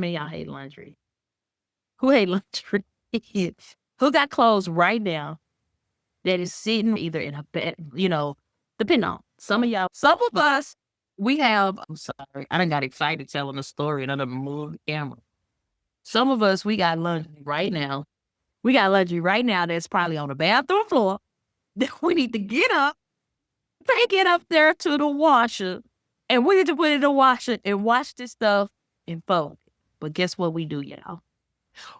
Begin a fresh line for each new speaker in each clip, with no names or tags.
many of y'all hate laundry? Who hate laundry? Who got clothes right now that is sitting either in a bed, depending on some of us, we have, I'm sorry, I done got excited telling the story and I done moved the camera. Some of us, we got laundry right now. We got laundry right now that's probably on the bathroom floor that we need to get up, take it up there to the washer, and we need to put it in the washer and wash this stuff and fold it. But guess what we do, y'all?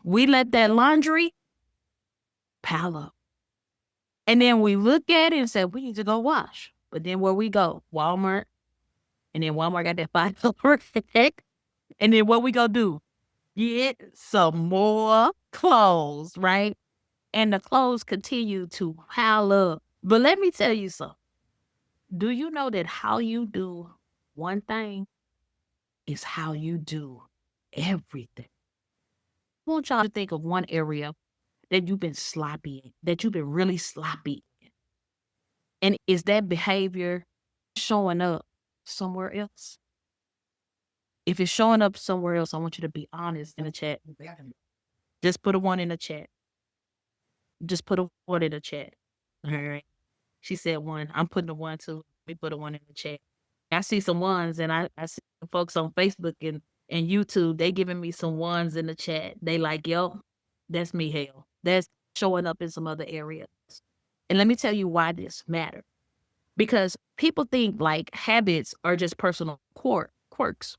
We let that laundry pile up. And then we look at it and say, we need to go wash. But then where we go? Walmart. And then Walmart got that $5 and then what we go do? Get some more clothes, right? And the clothes continue to pile up. But let me tell you something. Do you know that how you do one thing is how you do everything? I want y'all to think of one area that you've been sloppy in, that you've been really sloppy in. And is that behavior showing up somewhere else? If it's showing up somewhere else, I want you to be honest in the chat. Just put a 1 in the chat. Just put a 1 in the chat. All right. She said 1. I'm putting a 1 too. We put a 1 in the chat. I see some 1s and I see folks on Facebook and YouTube, they giving me some 1s in the chat. They like, yo, that's me, hell. That's showing up in some other areas. And let me tell you why this matters. Because people think like habits are just personal quirks,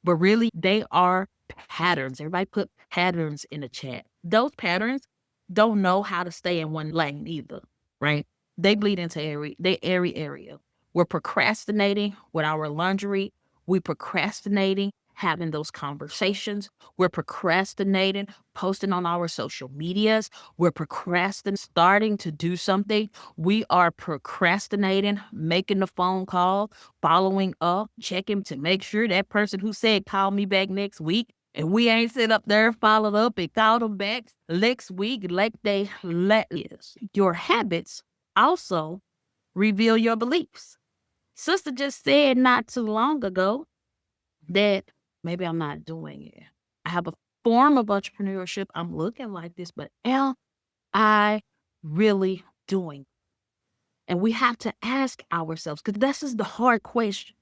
but really they are patterns. Everybody put patterns in the chat. Those patterns don't know how to stay in one lane either, right? They bleed into every area. We're procrastinating with our laundry. We're procrastinating having those conversations. We're procrastinating posting on our social medias. We're procrastinating starting to do something. We are procrastinating making the phone call, following up, checking to make sure that person who said call me back next week, and we ain't sit up there, followed up, and called them back next week like they let is. Your habits also reveal your beliefs. Sister just said not too long ago that maybe I'm not doing it. I have a form of entrepreneurship. I'm looking like this, but am I really doing? And we have to ask ourselves, because this is the hard question.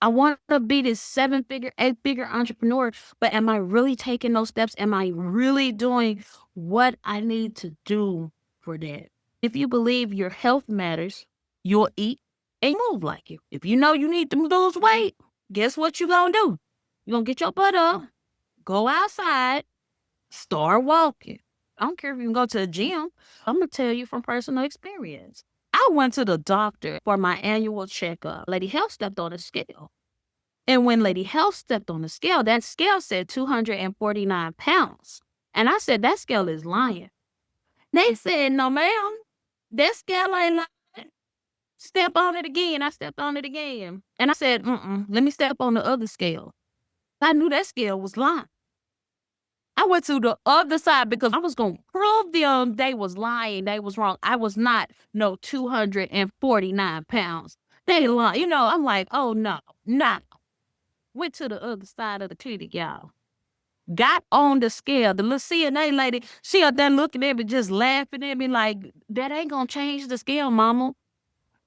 I want to be this 7-figure, 8-figure entrepreneur, but am I really taking those steps? Am I really doing what I need to do for that? If you believe your health matters, you'll eat and move like it. If you know you need to lose weight, guess what you're going to do? You're going to get your butt up, go outside, start walking. I don't care if you can go to a gym. I'm going to tell you from personal experience. I went to the doctor for my annual checkup. Lady Health stepped on the scale. And when Lady Health stepped on the scale, that scale said 249 pounds. And I said, that scale is lying. They said, no, ma'am, that scale ain't lying. Step on it again. I stepped on it again. And I said, let me step on the other scale. I knew that scale was lying. I went to the other side because I was going to prove them they was lying. They was wrong. I was not 249 pounds. They lying. I'm like, oh, no. Went to the other side of the clinic, y'all. Got on the scale. The little CNA lady, she up there looking at me, just laughing at me like, that ain't going to change the scale, mama.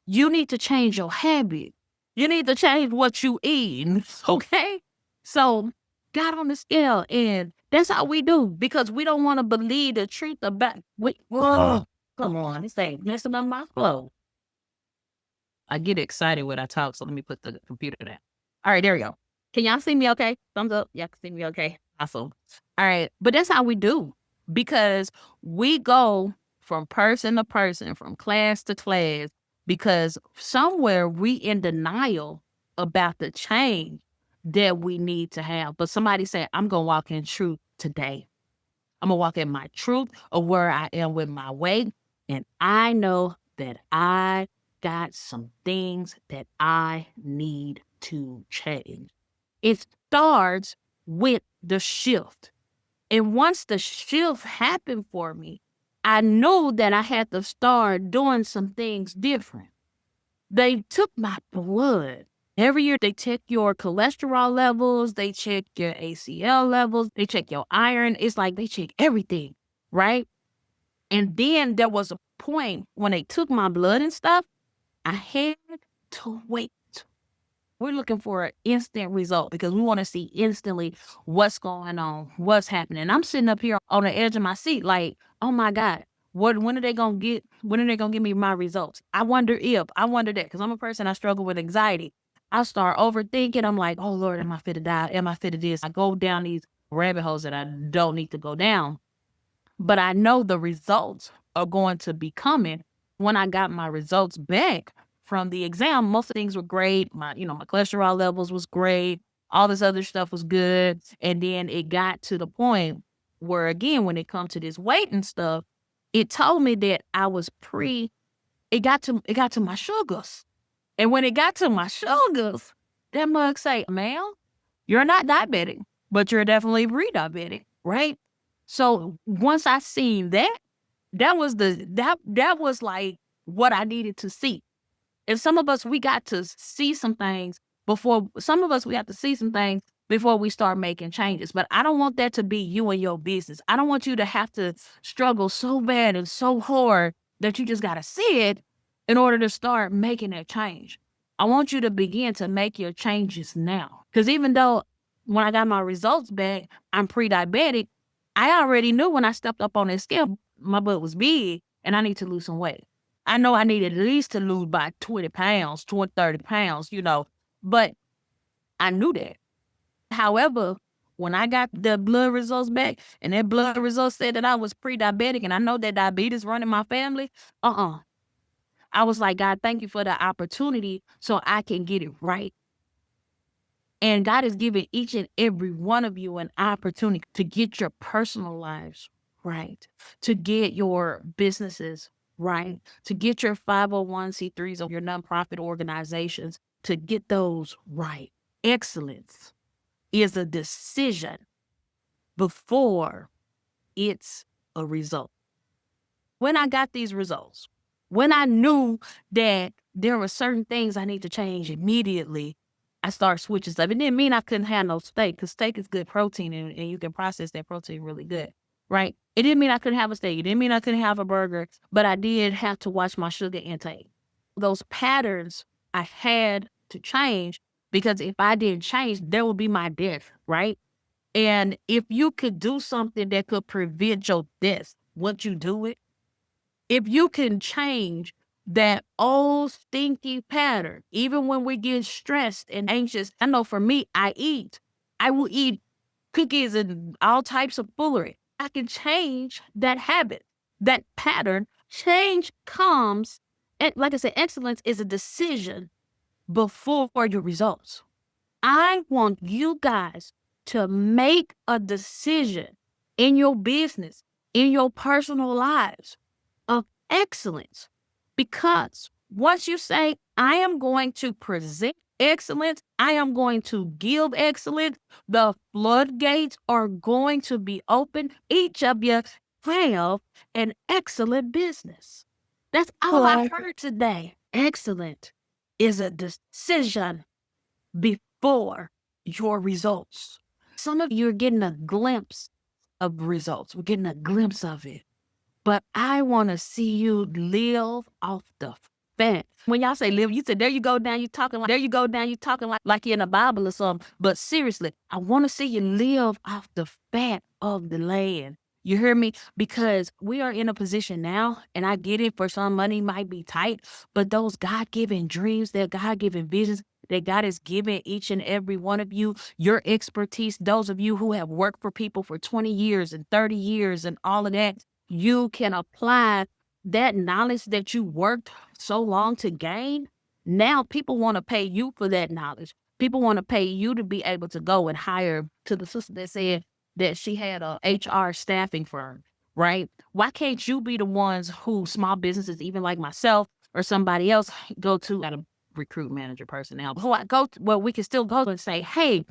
You need to change your habit. You need to change what you eat, okay? So got on the scale, and that's how we do, because we don't want to believe the truth about come on, this ain't messing up my flow. I get excited when I talk, so let me put the computer down. All right, there we go. Can y'all see me okay? Thumbs up. Y'all can see me okay? Awesome. All right, but that's how we do, because we go from person to person, from class to class, because somewhere we in denial about the change that we need to have. But somebody said, I'm going to walk in truth today. I'm going to walk in my truth of where I am with my weight. And I know that I got some things that I need to change. It starts with the shift. And once the shift happened for me, I knew that I had to start doing some things different. They took my blood Every year they check your cholesterol levels, they check your ACL levels, they check your iron. It's like they check everything, right? And then there was a point when they took my blood and stuff, I had to wait. We're looking for an instant result because we want to see instantly what's going on, what's happening. I'm sitting up here on the edge of my seat, like, oh my God, when are they gonna give me my results? I wonder that because I'm a person, I struggle with anxiety. I start overthinking. I'm like, oh Lord, am I fit to die? Am I fit to this? I go down these rabbit holes that I don't need to go down. But I know the results are going to be coming. When I got my results back from the exam, most of things were great. My cholesterol levels was great. All this other stuff was good. And then it got to the point where, again, when it comes to this weight and stuff, it told me that I was it got to my sugars. And when it got to my sugars, that mug say, ma'am, you're not diabetic, but you're definitely pre-diabetic, right? So once I seen that, that was like what I needed to see. And some of us, we got to see some things we have to see some things before we start making changes. But I don't want that to be you and your business. I don't want you to have to struggle so bad and so hard that you just got to see it in order to start making that change. I want you to begin to make your changes now. Because even though when I got my results back, I'm pre-diabetic, I already knew when I stepped up on that scale, my butt was big and I need to lose some weight. I know I need at least to lose by 20 pounds, 20, 30 pounds, but I knew that. However, when I got the blood results back and that blood results said that I was pre-diabetic and I know that diabetes run in my family, I was like, God, thank you for the opportunity so I can get it right. And God has given each and every one of you an opportunity to get your personal lives right, to get your businesses right, to get your 501c3s or your nonprofit organizations, to get those right. Excellence is a decision before it's a result. When I got these results, when I knew that there were certain things I need to change immediately, I started switching stuff. It didn't mean I couldn't have no steak because steak is good protein and you can process that protein really good, right? It didn't mean I couldn't have a steak. It didn't mean I couldn't have a burger, but I did have to watch my sugar intake. Those patterns I had to change because if I didn't change, there would be my death, right? And if you could do something that could prevent your death, would you do it? If you can change that old stinky pattern, even when we get stressed and anxious, I know for me, I will eat cookies and all types of foolery. I can change that habit, that pattern. Change comes, and like I said, excellence is a decision before your results. I want you guys to make a decision in your business, in your personal lives of excellence. Because once you say, I am going to present excellence, I am going to give excellence, the floodgates are going to be open. Each of you have an excellent business. That's all I heard today. Excellent is a decision before your results. Some of you are getting a glimpse of results. We're getting a glimpse of it. But I want to see you live off the fat. When y'all say live, you said, there you go down, you talking like you're in the Bible or something. But seriously, I want to see you live off the fat of the land. You hear me? Because we are in a position now, and I get it, for some money might be tight, but those God-given dreams, that God-given visions that God has given each and every one of you, your expertise, those of you who have worked for people for 20 years and 30 years and all of that, you can apply that knowledge that you worked so long to gain. Now people want to pay you for that knowledge. People want to pay you to be able to go and hire. To the sister that said that she had a HR staffing firm, right? Why can't you be the ones who small businesses, even like myself or somebody else, go to at a recruit manager personnel who I go to, well, we can still go and say, hey,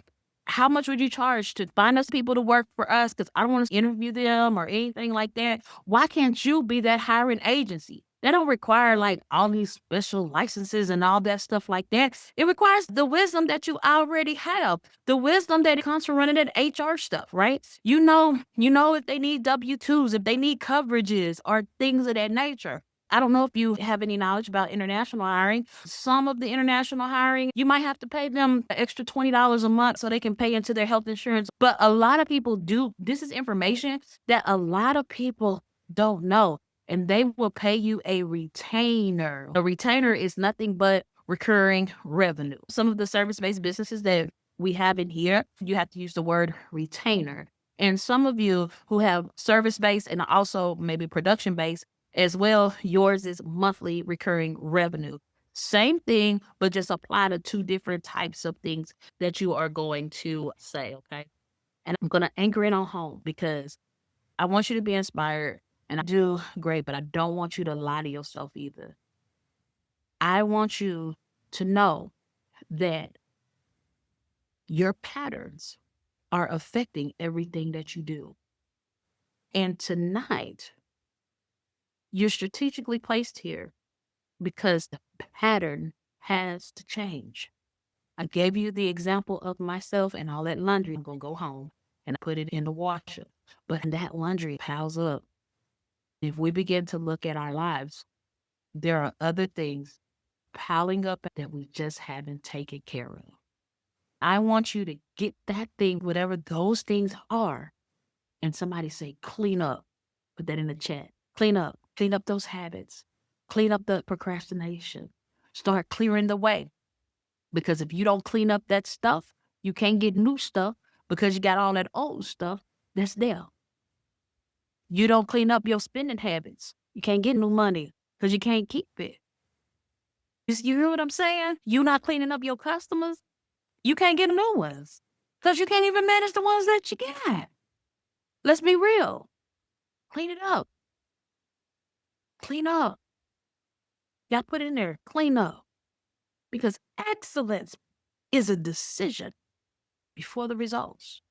how much would you charge to find us people to work for us? Because I don't want to interview them or anything like that. Why can't you be that hiring agency? They don't require like all these special licenses and all that stuff like that. It requires the wisdom that you already have, the wisdom that comes from running that HR stuff, right? You know if they need W-2s, if they need coverages or things of that nature. I don't know if you have any knowledge about international hiring. Some of the international hiring, you might have to pay them an extra $20 a month so they can pay into their health insurance. But a lot of people do. This is information that a lot of people don't know, and they will pay you a retainer. A retainer is nothing but recurring revenue. Some of the service-based businesses that we have in here, you have to use the word retainer. And some of you who have service-based and also maybe production-based as well, yours is monthly recurring revenue. Same thing, but just apply to two different types of things that you are going to say, okay? And I'm going to anchor it on home because I want you to be inspired and I do great, but I don't want you to lie to yourself either. I want you to know that your patterns are affecting everything that you do. And tonight, you're strategically placed here because the pattern has to change. I gave you the example of myself and all that laundry. I'm going to go home and put it in the washer. But that laundry piles up. If we begin to look at our lives, there are other things piling up that we just haven't taken care of. I want you to get that thing, whatever those things are, and somebody say, clean up. Put that in the chat. Clean up those habits, clean up the procrastination, start clearing the way. Because if you don't clean up that stuff, you can't get new stuff because you got all that old stuff that's there. You don't clean up your spending habits, you can't get new money because you can't keep it. You hear what I'm saying? You not cleaning up your customers, you can't get new ones because you can't even manage the ones that you got. Let's be real. Clean it up. Clean up. Y'all put it in there. Clean up. Because excellence is a decision before the results.